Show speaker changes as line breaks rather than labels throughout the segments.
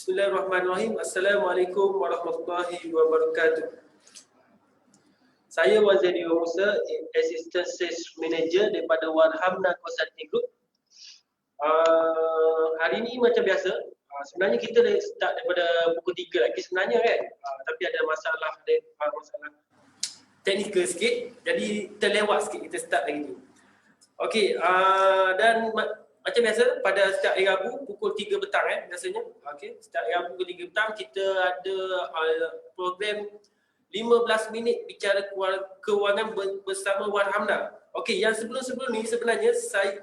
Bismillahirrahmanirrahim. Assalamualaikum warahmatullahi wabarakatuh. Saya Waziri Musa, Assistant Sales Manager daripada Warhamna Consulting Group. Hari ini macam biasa, sebenarnya kita dah start daripada pukul 3 lagi sebenarnya kan. Tapi ada masalah teknikal sikit, jadi terlewat sikit kita start lagi tu. Okey, dan macam biasa pada setiap hari Rabu pukul 3 petang biasanya. Okey, setiap hari Rabu pukul 3 petang kita ada program 15 minit bicara kewangan bersama Warhamna. Okey, yang sebelum ni sebenarnya saya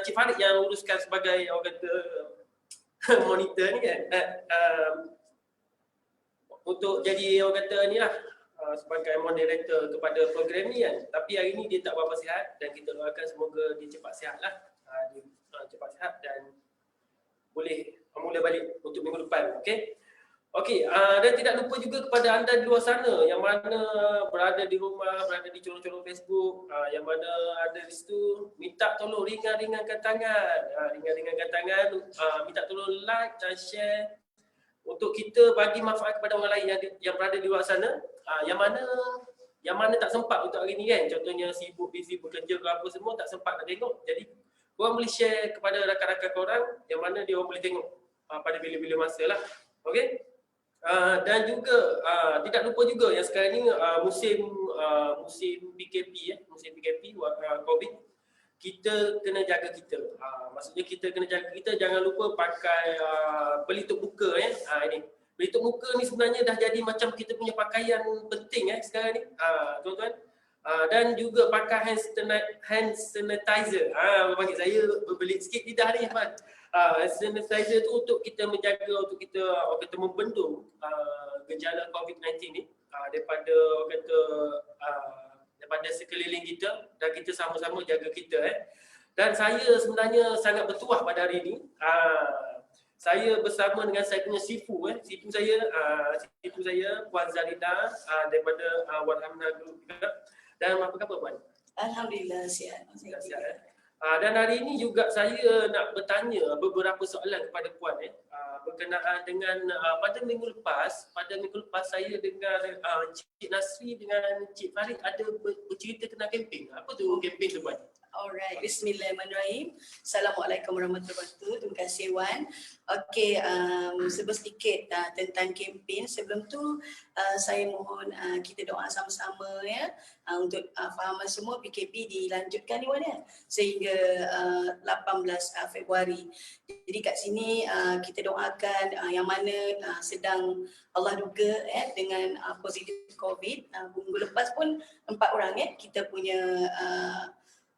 Cik Farid yang uruskan sebagai orang kata monitor ni kan. Untuk jadi orang kata ni lah sebagai moderator kepada program ni kan. Tapi hari ni dia tak berapa sihat dan kita doakan semoga dia cepat sihat lah. Dia cepat sihat dan boleh mula balik untuk minggu depan. Okey. Okey, dan tidak lupa juga kepada anda di luar sana yang mana berada di rumah, berada di corong-corong Facebook, yang mana ada di situ, minta tolong ringan-ringankan tangan. Ringan-ringankan tangan, minta tolong like dan share untuk kita bagi manfaat kepada orang lain yang berada di luar sana, yang mana tak sempat untuk hari ni kan. Contohnya sibuk, busy bekerja ke apa semua, tak sempat nak tengok. Jadi korang boleh share kepada rakan-rakan korang yang mana dia orang boleh tengok pada bila-bila masa lah. Okey. Dan juga tidak lupa juga yang sekarang ni musim PKP musim PKP COVID, kita kena jaga kita. Maksudnya kita kena jaga kita, jangan lupa pakai pelitup muka ini. Pelitup muka ni sebenarnya dah jadi macam kita punya pakaian penting sekarang ni, tuan-tuan. Dan juga pakai hand sanitizer. Bagi saya berbelit sikit lidah ni, Ahmad. Sanitizer tu untuk kita menjaga, untuk kita membendung gejala COVID-19 ni daripada daripada sekeliling kita, dan kita sama-sama jaga kita. Dan saya sebenarnya sangat bertuah pada hari ini. Saya bersama dengan saya punya sifu saya Puan Zalida daripada Warhamna Group juga. Dan apa khabar Puan?
Alhamdulillah sihat.
Dan hari ini juga saya nak bertanya beberapa soalan kepada Puan berkenaan dengan pada minggu lepas saya dengar Cik Nasri dengan Cik Farid ada bercerita tentang kempen. Apa tu kempen tu Puan?
Alright, bismillahirrahmanirrahim. Assalamualaikum warahmatullahi wabarakatuh. Terima kasih Wan. Okey, sedikit tentang kempen. Sebelum tu saya mohon kita doa sama-sama untuk fahaman semua PKP dilanjutkan ni Wan sehingga 18 Februari. Jadi kat sini kita doakan yang mana sedang Allah duga dengan positif COVID. Minggu lepas pun 4 orang kita punya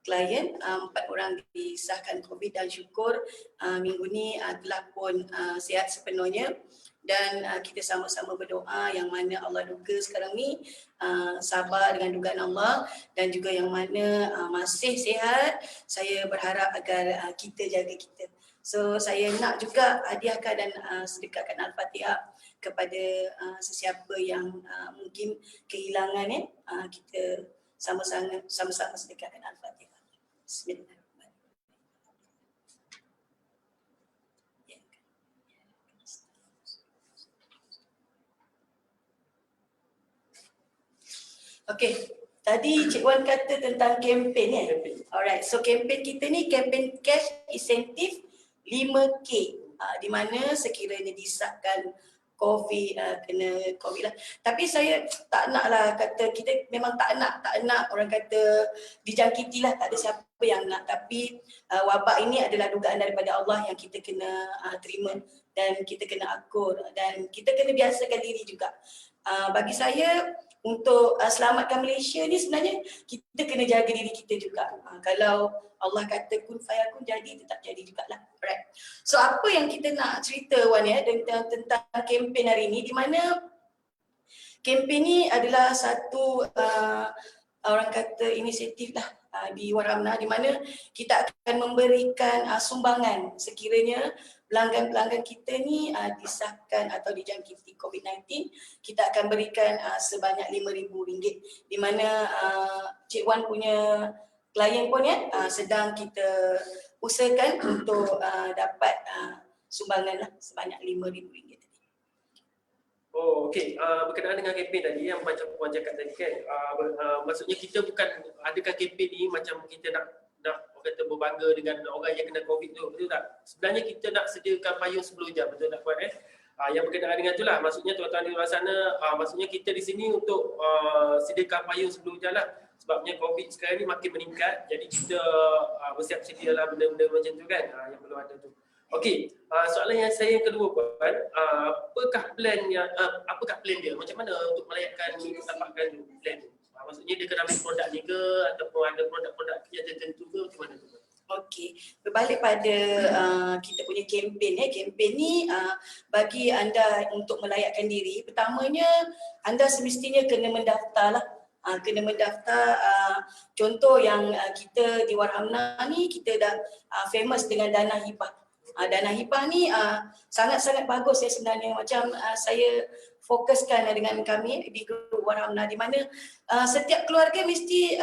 klien 4 orang disahkan COVID dan syukur minggu ni telah pun sihat sepenuhnya. Dan kita sama-sama berdoa yang mana Allah duga sekarang ni sabar dengan dugaan Allah, dan juga yang mana masih sihat, saya berharap agar kita jaga kita. So saya nak juga hadiahkan dan sedekahkan Al-Fatihah kepada sesiapa yang mungkin kehilangan kita sama-sama sedekahkan Al-Fatihah. Bismillahirrahmanirrahim. Okey, tadi Cik Wan kata tentang kempen Alright, so kempen kita ni kempen cash insentif 5K di mana sekiranya disahkan COVID, kena COVID lah. Tapi saya tak nak lah kata, kita memang tak nak orang kata dijangkiti lah, tak ada siapa yang nak. Tapi wabak ini adalah dugaan daripada Allah yang kita kena terima dan kita kena akur dan kita kena biasakan diri juga. Bagi saya, untuk selamatkan Malaysia ni sebenarnya kita kena jaga diri kita juga. Kalau Allah kata kun fayakun, jadi tetap jadi jugalah. Alright. So apa yang kita nak cerita Wan tentang kempen hari ni, di mana kempen ni adalah satu orang kata inisiatif lah di Warhamna, di mana kita akan memberikan sumbangan sekiranya pelanggan-pelanggan kita ni disahkan atau dijangkiti COVID-19, kita akan berikan sebanyak RM5,000, di mana Cik Wan punya klien pun sedang kita usahakan untuk dapat sumbangan lah sebanyak RM5,000 tadi.
Oh, okey. Berkenaan dengan kempen tadi yang macam Puan cakap tadi kan, maksudnya kita bukan adakan kempen ni macam kita nak orang kata berbangga dengan orang yang kena COVID tu, betul tak? Sebenarnya kita nak sediakan payung 10 jam, betul tak Puan yang berkenaan dengan itulah, maksudnya tuan-tuan di luar sana, maksudnya kita di sini untuk sediakan payung 10 jam lah. Sebabnya COVID sekarang ni makin meningkat, jadi kita bersiap sedialah benda-benda macam tu kan, yang perlu ada tu. Okey, soalan yang saya yang kedua Puan, apakah plan dia? Macam mana untuk melayakkan dapatkan plan tu? Maksudnya dia kena ambil produk ni ke ataupun ada produk-produk yang tertentu ke macam mana tu?
Okey, berbalik pada kita punya kempen kempen ni bagi anda untuk melayakkan diri, pertamanya anda semestinya kena mendaftar lah. Kena mendaftar, contoh yang kita di Warhamna ni kita dah famous dengan dana hibah. Dana hibah ni sangat-sangat bagus sebenarnya, macam saya fokuskan dengan kami di grup Warhamna di mana setiap keluarga mesti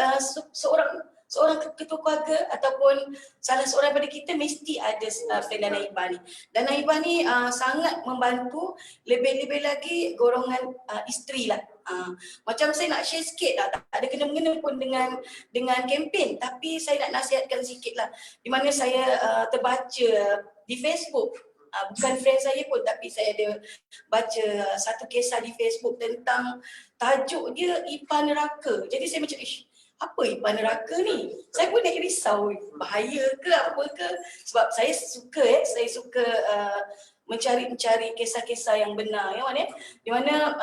seorang ketua keluarga ataupun salah seorang daripada kita mesti ada plan dana hibah ni. Dana hibah ni sangat membantu, lebih-lebih lagi golongan isteri lah. Macam saya nak share sikit lah, tak ada kena-mengena pun dengan kempen, tapi saya nak nasihatkan sikit lah, di mana saya terbaca di Facebook, bukan friend saya pun, tapi saya ada baca satu kisah di Facebook tentang tajuk dia IPA neraka. Jadi saya macam, apa IPA neraka ni? Saya pun nak risau, bahaya ke apa ke? Sebab saya suka mencari kisah-kisah yang benar, di mana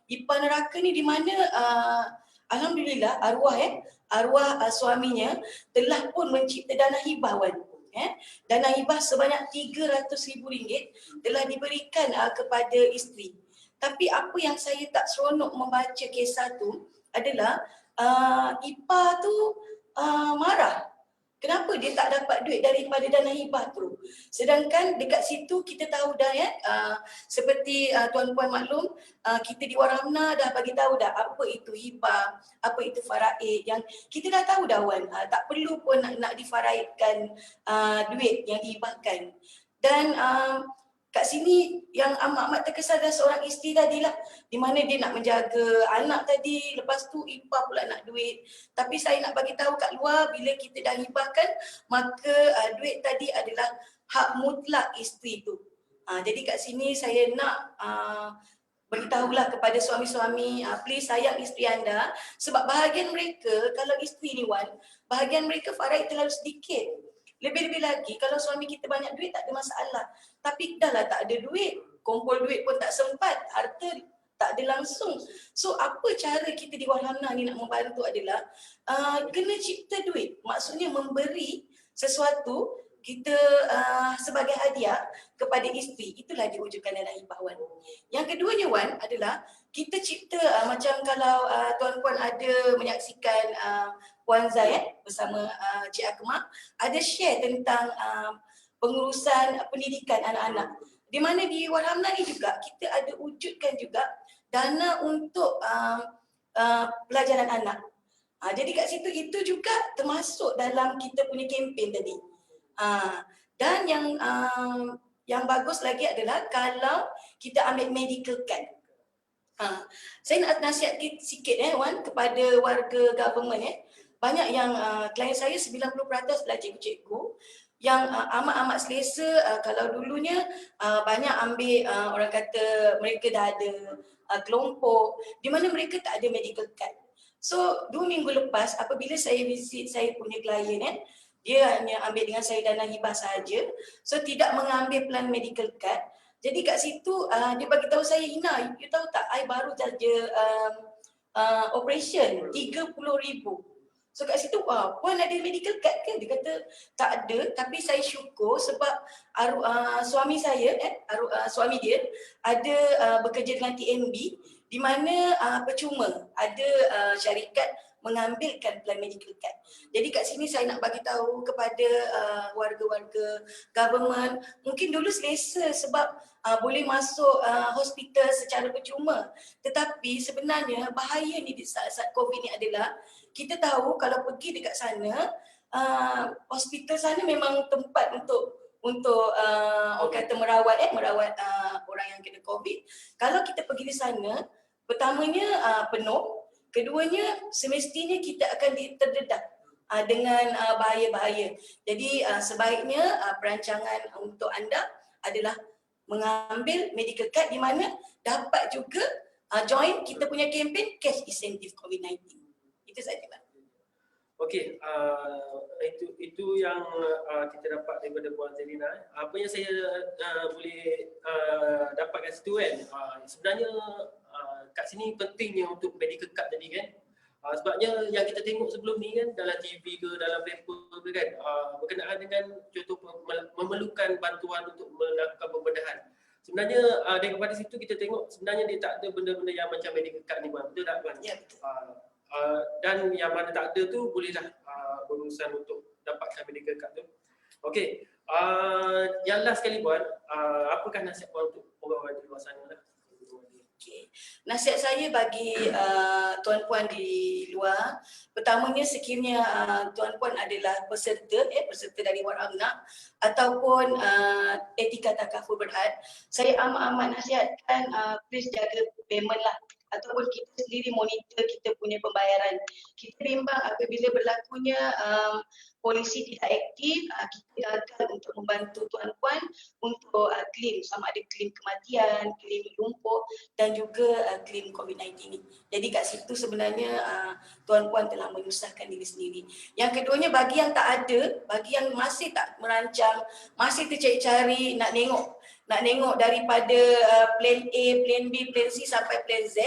IPA neraka ni di mana alhamdulillah arwah suaminya telah pun mencipta dana hibah dana hibah sebanyak RM300,000 telah diberikan kepada isteri. Tapi apa yang saya tak seronok membaca kisah tu adalah IPA tu marah. Kenapa dia tak dapat duit daripada dana hibah tu? Sedangkan dekat situ kita tahu dah seperti tuan-puan maklum, kita di Warhamna dah bagi tahu dah apa itu hibah, apa itu faraid, yang kita dah tahu dah tak perlu pun nak difaraidkan duit yang dihibahkan. Dan kat sini yang amat-amat terkesan adalah seorang isteri tadilah, di mana dia nak menjaga anak tadi, lepas tu ipar pula nak duit. Tapi saya nak bagi tahu kat luar, bila kita dah hibahkan, maka duit tadi adalah hak mutlak isteri tu. Jadi kat sini saya nak beritahulah kepada suami-suami, please sayang isteri anda, sebab bahagian mereka, kalau isteri ni bahagian mereka faraid terlalu sedikit. Lebih-lebih lagi kalau suami kita banyak duit tak ada masalah. Tapi dah lah tak ada duit, kumpul duit pun tak sempat, harta tak ada langsung. So apa cara kita di Warhamna ni nak membantu adalah kena cipta duit. Maksudnya memberi sesuatu kita sebagai hadiah kepada isteri. Itulah diwujudkan dalam hibah Yang keduanya adalah kita cipta macam kalau tuan-puan ada menyaksikan Puan Zai bersama Cik Akmal ada share tentang pengurusan pendidikan anak-anak. Di mana di Warhamna ni juga kita ada wujudkan juga dana untuk pelajaran anak. Jadi kat situ itu juga termasuk dalam kita punya kempen tadi. Dan yang bagus lagi adalah kalau kita ambil medical card. Saya nak nasihat sikit kepada warga government banyak yang klien saya 90% adalah cikgu-cikgu yang amat-amat selesa. Kalau dulunya banyak ambil orang kata mereka dah ada kelompok di mana mereka tak ada medical card. So 2 minggu lepas apabila saya visit saya punya klien dia hanya ambil dengan saya dana hibah sahaja. So tidak mengambil plan medical card. Jadi kat situ dia bagi tahu saya, Ina, you tahu tak, I baru saja operation 30,000. So kat situ, Puan ada medical card ke? Dia kata tak ada, tapi saya syukur sebab suami saya, suami dia ada bekerja dengan TNB di mana percuma ada syarikat mengambilkan plan medical card. Jadi kat sini saya nak bagi tahu kepada warga-warga government, mungkin dulu selesa sebab boleh masuk hospital secara percuma. Tetapi sebenarnya bahaya ni di saat-saat COVID ni adalah kita tahu kalau pergi dekat sana hospital sana memang tempat untuk orang kata merawat orang yang kena COVID. Kalau kita pergi di sana, pertamanya penuh, keduanya semestinya kita akan terdedah dengan bahaya-bahaya. Jadi sebaiknya perancangan untuk anda adalah mengambil medical card di mana dapat juga join kita punya kempen cash incentive COVID-19. Itu saja, Pak.
Okey, itu yang kita dapat daripada Puan Zerina. Apa yang saya boleh dapatkan situ kan, sebenarnya kat sini pentingnya untuk medical card tadi kan. Sebabnya yang kita tengok sebelum ni kan dalam TV ke dalam paper ke kan, berkenaan dengan contoh memerlukan bantuan untuk melakukan pembedahan. Sebenarnya daripada situ kita tengok sebenarnya dia tak ada benda-benda yang macam medical card ni, betul tak Puan?
Ya, betul.
Dan yang mana tak ada tu bolehlah berurusan untuk dapatkan medical card tu. Okey, yang last sekali Puan, apakah nasihat Puan untuk orang-orang di luar sana lah?
Okay. Nasihat saya bagi tuan-puan di luar, pertamanya sekiranya tuan-puan adalah peserta dari Wad Amnak ataupun etika takaful berhad, saya amat-amat nasihatkan please jaga payment lah, ataupun kita sendiri monitor kita punya pembayaran. Kita bimbang apabila berlakunya polisi tidak aktif, kita gagal untuk membantu tuan-puan untuk claim, sama ada claim kematian, claim lumpuh dan juga claim COVID-19 ni. Jadi kat situ sebenarnya tuan-puan telah menyusahkan diri sendiri. Yang keduanya bagi yang tak ada, bagi yang masih tak merancang, masih tercari-cari nak tengok daripada plan A, plan B, plan C sampai plan Z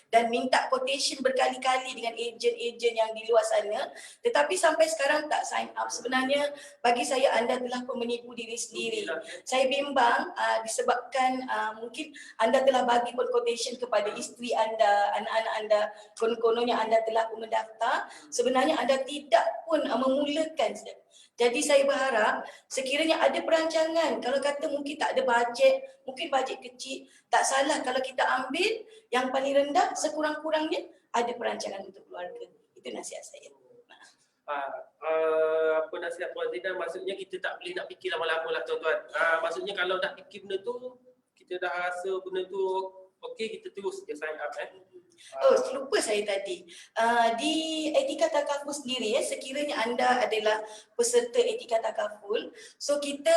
dan minta quotation berkali-kali dengan ejen-ejen yang di luar sana, tetapi sampai sekarang tak sign up. Sebenarnya bagi saya anda telah menipu diri sendiri. Saya bimbang disebabkan mungkin anda telah bagi quotation kepada isteri anda, anak-anak anda, konon-kononnya anda telah pun mendaftar, sebenarnya anda tidak pun memulakan. Jadi saya berharap sekiranya ada perancangan, kalau kata mungkin tak ada bajet, mungkin bajet kecil, tak salah kalau kita ambil yang paling rendah, sekurang-kurangnya ada perancangan untuk keluarga. Itu nasihat saya.
Apa nasihat Puan Zina, maksudnya kita tak boleh nak fikir lama-lama lah tuan-tuan. Maksudnya kalau dah fikir benda tu, kita dah rasa benda tu okey, kita terus je sign up
Lupa saya tadi. Di etika takaful sendiri sekiranya anda adalah peserta etika takaful, so kita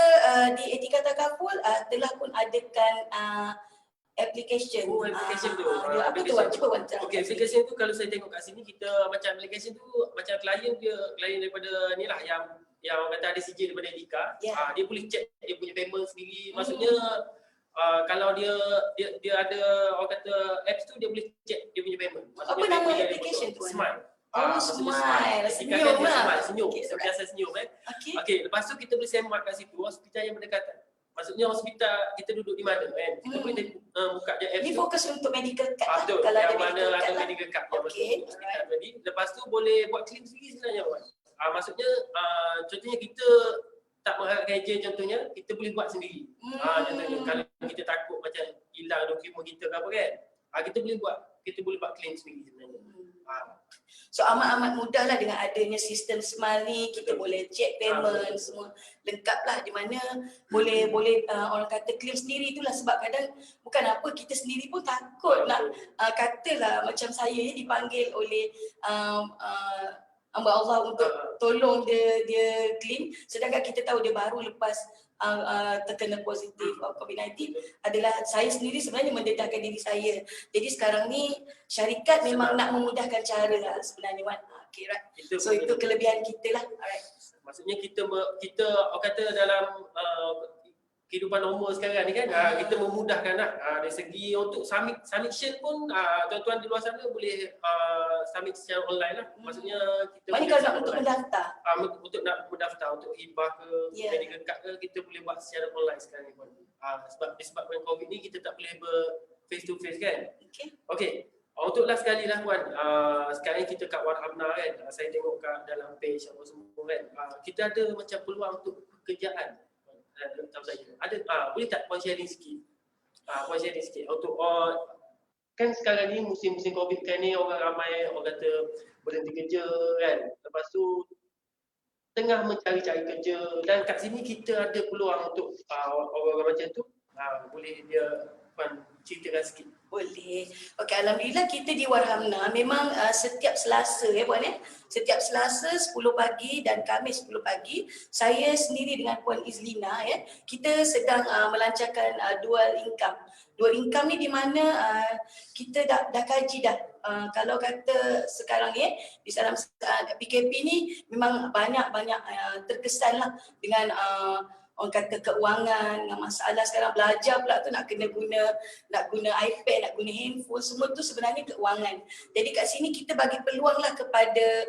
di etika takaful telah pun adakan application.
Application tu.
Apa tu Wan? Cuba Wan.
Okey, application tu kalau saya tengok kat sini, kita macam application tu macam klien daripada ni lah yang orang kata ada sijil daripada etika. Dia boleh check dia punya payment sendiri. Maksudnya kalau dia ada orang kata apps tu, dia boleh check dia punya payment.
Apa nama application tu?
Smile.
Smile.
Senyum
lah.
Senyum. Biasa senyum Okey, lepas tu kita boleh semak kat situ hospital yang berdekatan. Maksudnya hospital kita duduk di mana kan? Kita boleh buka je apps.
Ini fokus untuk medical card
lah.
Kalau
yang
ada
mana ada
card
medical card yang
Okey.
hospital tadi. Lepas tu boleh buat claim sendiri sebenarnya Wan. Maksudnya contohnya kita tak mengharapkan ejen, contohnya kita boleh buat sendiri. Contohnya kalau kita takut macam hilang dokumen kita ke apa kan, kita boleh buat claim sendiri sebenarnya.
So amat-amat mudah lah dengan adanya sistem Smile ni, kita boleh check payment semua lengkap lah, di mana boleh orang kata claim sendiri. Itulah sebab kadang bukan apa, kita sendiri pun takut nak katalah macam saya dipanggil oleh hamba Allah untuk tolong dia claim, sedangkan kita tahu dia baru lepas terkena positif COVID-19. Adalah saya sendiri sebenarnya mendedahkan diri saya. Jadi sekarang ni syarikat memang nak memudahkan cara lah sebenarnya Wan. Okay, right. So itu kelebihan kita lah. Alright.
Maksudnya kita orang kata dalam kehidupan normal sekarang ni kan, kita memudahkan lah dari segi untuk submission pun tuan-tuan di luar sana boleh submit secara online lah. Maksudnya kita
mana kalau nak untuk mendaftar?
Untuk nak mendaftar untuk hibah ke medical card ke, kita boleh buat secara online sekarang ni pun. Disebabkan COVID ni kita tak boleh face to face kan. Okey. Untuk last sekali lah Puan, sekarang kita kat Wad Amnak kan, saya tengok kat dalam page apa semua kan, kita ada macam peluang untuk pekerjaan. Boleh tak Puan sharing sikit? Puan sharing sikit untuk kan sekarang ni musim-musim COVID kan ni, orang ramai orang kata berhenti kerja kan. Lepas tu tengah mencari-cari kerja dan kat sini kita ada peluang untuk orang-orang macam tu, boleh dia Puan ceritakan sikit.
Boleh. Okey, alhamdulillah kita di Warhamna memang setiap Selasa Puan Setiap Selasa 10 pagi dan Khamis 10 pagi saya sendiri dengan Puan Izlina kita sedang melancarkan dual income. Dual income ni di mana kita dah kaji dah. Kalau kata sekarang di dalam PKP ni memang banyak terkesan lah dengan orang kata keuangan, dengan masalah sekarang belajar pula tu nak guna iPad, nak guna handphone, semua tu sebenarnya keuangan. Jadi kat sini kita bagi peluang lah kepada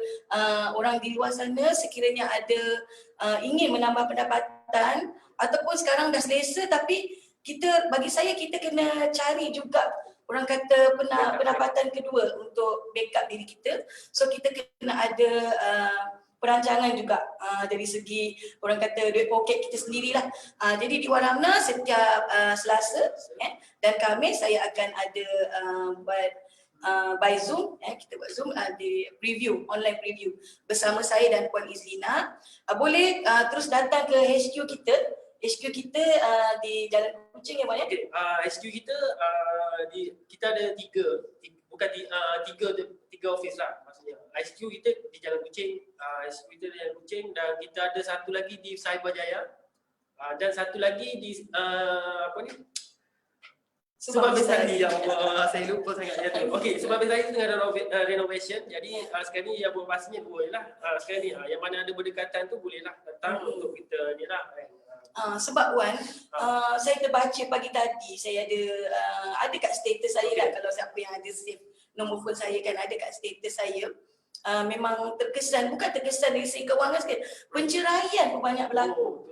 orang di luar sana sekiranya ada ingin menambah pendapatan ataupun sekarang dah selesa tapi bagi saya kita kena cari juga orang kata pendapatan kedua untuk backup diri kita. So kita kena ada perancangan juga dari segi orang kata duit poket kita sendirilah. Jadi di Warhamna setiap Selasa dan Khamis saya akan ada buat by Zoom, kita buat Zoom di preview, online preview bersama saya dan Puan Izlina. Boleh terus datang ke HQ kita. HQ kita di Jalan Kuching Puan
Okay, HQ kita kita ada tiga office lah maksudnya. HQ kita di Jalan Kuching, HQ kita di Jalan Kuching dan kita ada satu lagi di Cyberjaya dan satu lagi di Sebab Bestari yang saya lupa sangat dia tu. Okey, Sebab Bestari tu tengah renovation. Jadi sekarang ni yang beroperasinya dua je lah. Sekarang ni yang mana ada berdekatan tu bolehlah datang untuk kita ni lah.
Sebab Wan, saya terbaca pagi tadi saya ada kat status saya lah kalau siapa yang ada save nombor phone saya kan ada kat status saya. Memang bukan terkesan dari segi kewangan sikit, penceraian pun banyak berlaku.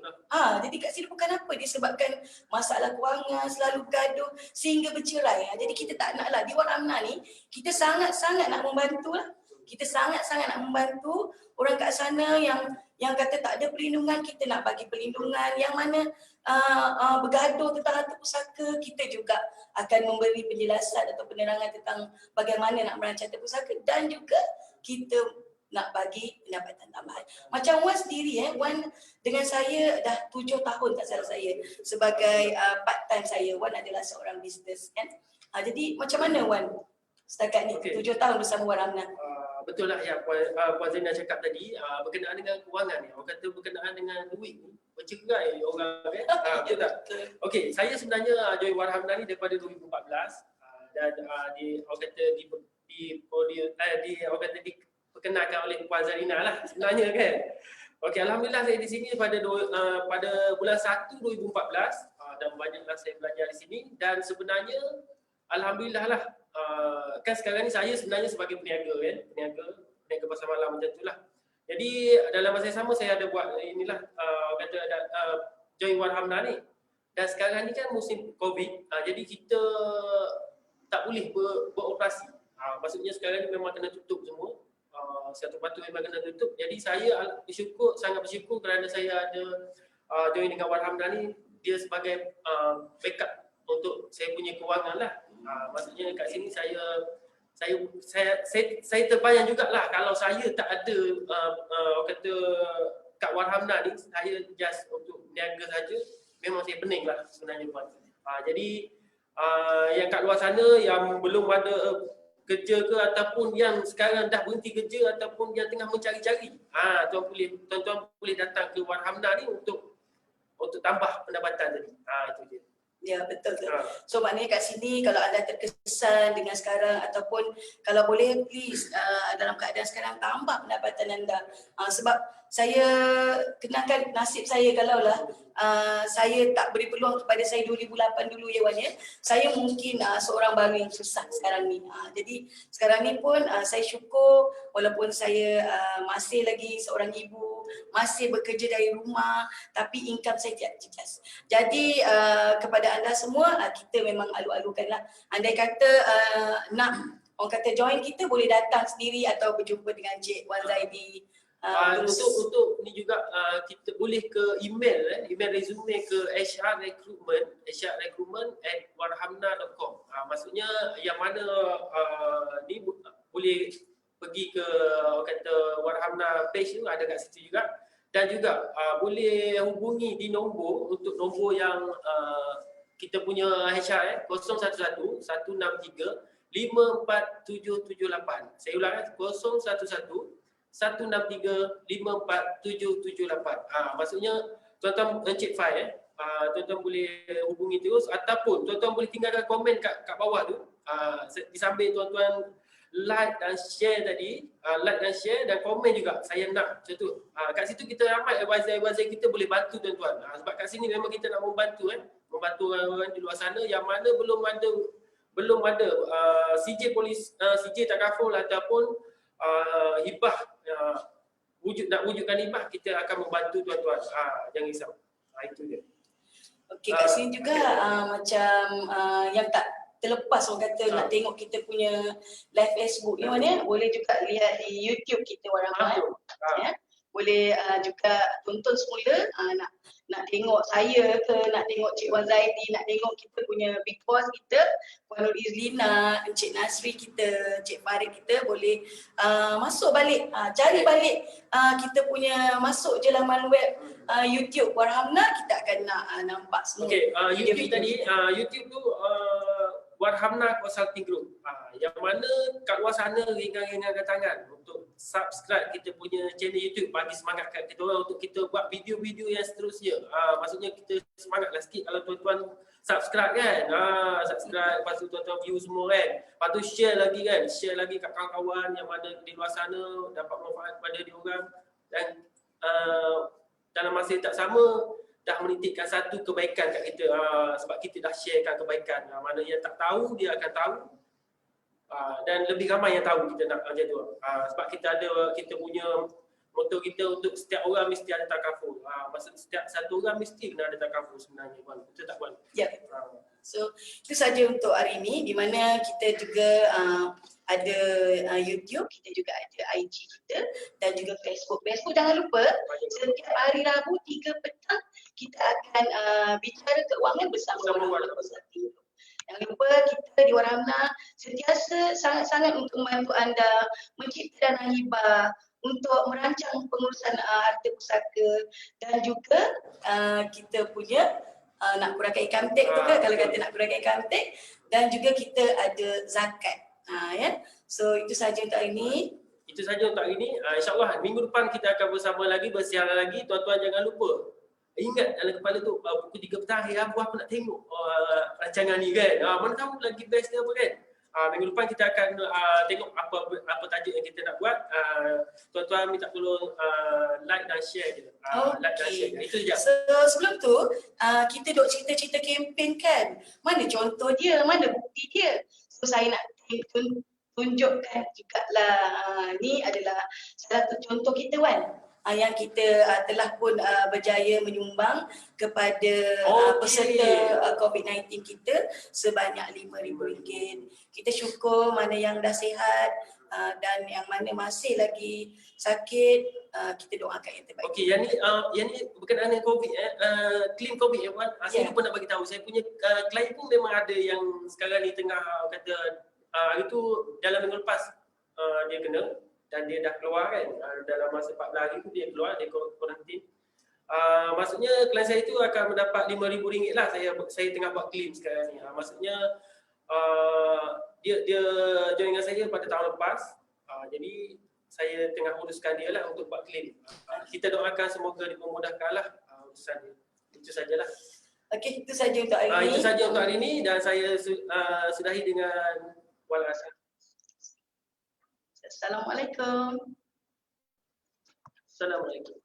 Jadi kat sini bukan apa disebabkan masalah kewangan, selalu gaduh sehingga bercerai. Jadi kita tak nak lah. Di Warhamna ni kita sangat-sangat nak membantu lah. Kita sangat-sangat nak membantu orang kat sana yang kata tak ada perlindungan, kita nak bagi perlindungan. Yang mana bergaduh tentang harta pusaka, kita juga akan memberi penjelasan atau penerangan tentang bagaimana nak merancang harta pusaka dan juga kita nak bagi pendapatan tambahan. Macam Wan sendiri Wan dengan saya dah 7 tahun tak salah saya sebagai part time saya. Wan adalah seorang bisnes kan. Jadi macam mana Wan setakat ni 7 tahun bersama Warhamna?
Betul lah yang Puan Zainal cakap tadi berkenaan dengan kewangan ni. Orang kata berkenaan dengan duit ni bercerai orang kan. Betul tak? Okey, saya sebenarnya join Warhamna ni daripada 2014 dan orang kata diperkenalkan oleh Puan Zarina lah sebenarnya kan. Okey, alhamdulillah saya di sini pada bulan 1 2014 dan banyaklah saya belajar di sini dan sebenarnya alhamdulillah lah kan sekarang ni saya sebenarnya sebagai peniaga pasar malam macam tu lah. Jadi dalam masa yang sama saya ada buat inilah join Warhamna ni dan sekarang ni kan musim COVID jadi kita tak boleh beroperasi. Maksudnya sekarang ni memang kena tutup semua. Satu patut memang kena tutup. Jadi saya sangat bersyukur kerana saya ada join dengan Warhamna ni, dia sebagai backup untuk saya punya kewangan lah. Maksudnya kat sini saya terbayang jugalah kalau saya tak ada kata kat Warhamna ni, saya just untuk niaga saja, memang saya pening lah sebenarnya Puan. Jadi yang kat luar sana yang belum ada kerja ke ataupun yang sekarang dah berhenti kerja ataupun yang tengah mencari-cari, tuan-tuan boleh datang ke Warhamna ni untuk tambah pendapatan tadi. Itu je.
Ya, betul. So maknanya kat sini kalau anda terkesan dengan sekarang ataupun kalau boleh please dalam keadaan sekarang tambah pendapatan anda. Sebab saya kenalkan nasib saya kalaulah saya tak beri peluang kepada saya 2008 dulu ya Wan ya. Saya mungkin seorang baru yang susah sekarang ni. Jadi sekarang ni pun saya syukur walaupun saya masih lagi seorang ibu, masih bekerja dari rumah tapi income saya tidak jelas. Jadi kepada anda semua kita memang alu-alukanlah. Andai kata nak orang kata join kita boleh datang sendiri atau berjumpa dengan Cik Wan Zaidi.
Untuk ni juga kita boleh ke email resume ke HR recruitment@warhamna.com. Maksudnya yang mana ni boleh pergi ke kata Warhamna page tu ada kat situ juga. Dan juga boleh hubungi di nombor untuk nombor yang kita punya HR 011 163 54778. Saya ulang 011 163 54778. Maksudnya tuan-tuan Encik Fai tuan-tuan boleh hubungi terus ataupun tuan-tuan boleh tinggalkan komen kat bawah tu. Disambil tuan-tuan like dan share tadi, like dan share dan komen juga saya nak macam tu. Kat situ kita ramai advisor kita boleh bantu tuan-tuan. Sebab kat sini memang kita nak membantu membantu orang-orang di luar sana yang mana belum ada CJ polis, CJ takaful ataupun hibah, nak wujudkan hibah, kita akan membantu tuan-tuan. Jangan risau. Itu dia.
Okey, kat sini juga macam yang tak terlepas orang kata nak tengok kita punya live Facebook ni mana, boleh juga lihat di YouTube kita Warahmat. Ya. Boleh juga tonton semula, nak tengok saya ke, nak tengok Cik Wan Zaidi, nak tengok kita punya big boss kita, Puan Nur Izlina, Encik Nasri kita, Cik Farid kita, boleh masuk balik, cari balik kita punya, masuk je laman web YouTube Warhamna, kita akan nak nampak semua.
Okey, YouTube tadi, YouTube tu Warhamna Consulting Group. Yang mana kat luar sana ringan-ringankan tangan untuk subscribe kita punya channel YouTube, bagi semangat kat kita orang untuk kita buat video-video yang seterusnya. Maksudnya kita semangatlah sikit kalau tuan-tuan subscribe kan. Subscribe, lepas tu tuan-tuan view semua kan. Lepas tu share lagi kan, share lagi kat kawan-kawan yang mana di luar sana dapat manfaat pada dia orang. Dan dalam masa yang tak sama dah menitikkan satu kebaikan kat kita, sebab kita dah sharekan kebaikan. Mana yang tak tahu dia akan tahu, dan lebih ramai yang tahu kita nak macam tu. Sebab kita punya moto kita untuk setiap orang mesti ada takaful. Maksud setiap satu orang mesti kena ada takaful sebenarnya, Puan. Betul tak, Puan?
Ya. So itu saja untuk hari ini, di mana kita juga ada YouTube, kita juga ada IG kita dan juga Facebook. Facebook jangan lupa, setiap hari Rabu 3 petang kita akan bicara keuangan bersama Warahmat Consulting. Jangan lupa kita di Warhamna sentiasa sangat-sangat untuk membantu anda mencipta dana hibah untuk merancang pengurusan harta pusaka, dan juga kita punya nak kurangkan income tax tu kan, kalau kata nak kurangkan income tax, dan juga kita ada zakat. Ya. So itu saja untuk hari ini.
Itu saja untuk hari ini. InsyaAllah minggu depan kita akan bersama lagi, bersiaran lagi. Tuan-tuan jangan lupa, ingat dalam kepala tu pukul 3 petang hari Rabu aku nak tengok rancangan ni kan. Mana tahu lagi best dia apa kan. Minggu depan kita akan tengok apa tajuk yang kita nak buat. Tuan-tuan minta tolong like dan share je. Like dan share. Itu je.
So sebelum tu kita duk cerita-cerita kempen kan. Mana contoh dia, mana bukti dia. So saya nak tunjukkan jugalah, ni adalah salah satu contoh kita Wan, yang kita telah pun berjaya menyumbang kepada peserta COVID-19 kita sebanyak RM5,000. Kita syukur mana yang dah sihat dan yang mana masih lagi sakit, kita doakan yang terbaik.
Okey, yang ni berkenaan dengan COVID, claim COVID ya Puan. Saya lupa nak bagi tahu, saya punya klien pun memang ada yang sekarang ni tengah kata hari tu dalam minggu lepas dia kena dan dia dah keluar kan, dalam masa 14 hari tu dia keluar, dia kuarantin. Maksudnya klien saya tu akan mendapat RM5,000 lah. Saya tengah buat claim sekarang ni. Maksudnya dia join dengan saya pada tahun lepas. Jadi saya tengah uruskan dia lah untuk buat claim. Kita doakan semoga dipermudahkan lah urusan dia. Itu sajalah.
Okey, itu saja untuk hari ini.
Itu saja untuk hari ini dan saya sudahi dengan wal asal.
Assalamualaikum.
Assalamualaikum.